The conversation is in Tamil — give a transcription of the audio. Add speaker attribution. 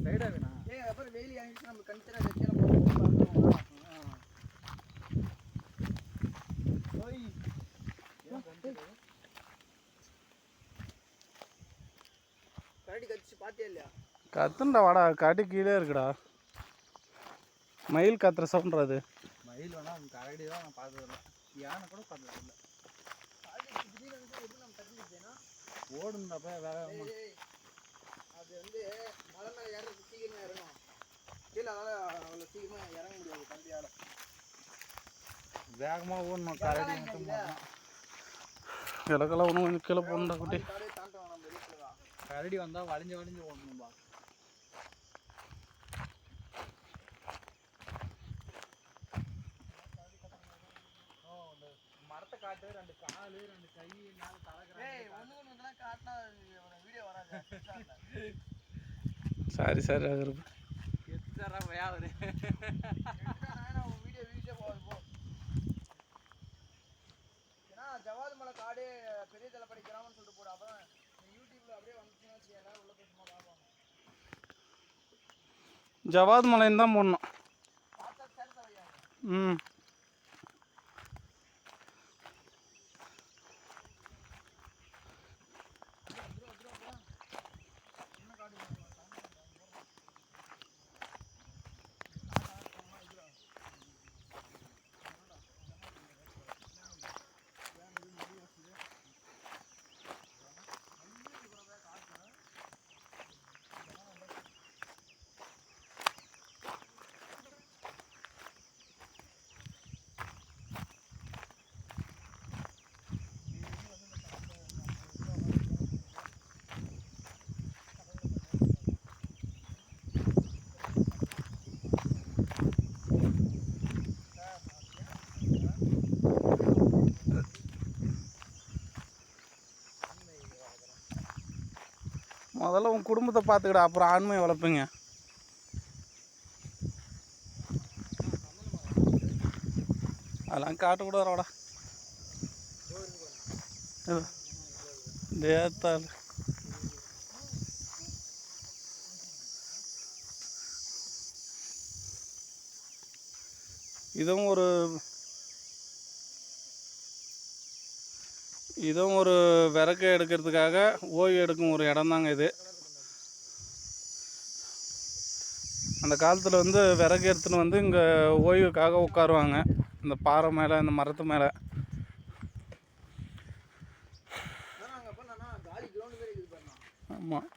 Speaker 1: சைடா வேணா
Speaker 2: அப்புறம் வெயில் இறங்கிட்டு நம்ம கணிச்சா வைக்கலாம். கரடி கடிச்சு பாத்தியா இல்லையா?
Speaker 3: கத்துண்டா வாடா, காட்டி கீழே இருக்குடா. மயில் கத்துற சவுண்ட்றது.
Speaker 1: மயில் வேணா கரடி தான் நான் பார்த்ததில்ல, யானை கூட பார்த்ததில்ல. ஓடுன்றப்ப வேற
Speaker 2: அது வந்து மலை மேலே ஏறது சீக்கிரமாக இறங்கும் கீழே, அதனால் அவ்வளோ சீக்கிரமாக இறங்க முடியாது கரடியால்.
Speaker 1: வேகமாக ஓடணும் கரடி மட்டும்.
Speaker 3: கிழக்கெல்லாம் ஒன்றும் கொஞ்சம் கீழே போகணுண்டா குட்டி.
Speaker 1: கரடி வந்தால் வளைஞ்சு வளைஞ்சு ஓடணும்பா. மரத்தை காட்டு, ரெண்டு காலு ரெண்டு கை மேலே தலைக்கிறேன்
Speaker 2: காட்டினா வீடியோ வராது.
Speaker 3: சாரி சார் ஆகுறது
Speaker 1: எத்தனை வேறு
Speaker 2: வீடியோ வீடியோ போகாது போ. ஏன்னா ஜவாது மலை காடு பெரிய தலைப்படி கிராமம்னு சொல்லிட்டு போடு. அப்போ யூடியூப்ல அப்படியே வந்துச்சுன்னா எல்லாரும் உள்ள போய் சும்மா பார்ப்பாங்க.
Speaker 3: ஜவாத் மலைன்னு தான் போடணும். ம் முதல்ல உன் குடும்பத்தை பார்த்துக்கிட, அப்புறம் ஆண்மையை வளர்ப்பீங்க. அதெல்லாம் காட்டக்கூடாதுடா. தேத்தாள் இதுவும் ஒரு விறகு எடுக்கிறதுக்காக ஓய்வு எடுக்கும் ஒரு இடம் தாங்க இது. அந்த காலத்தில் வந்து விறகு எடுத்துன்னு வந்து இங்கே ஓய்வுக்காக உட்காருவாங்க, இந்த பாறை மேலே, இந்த மரத்து மேலே. ஆமாம்.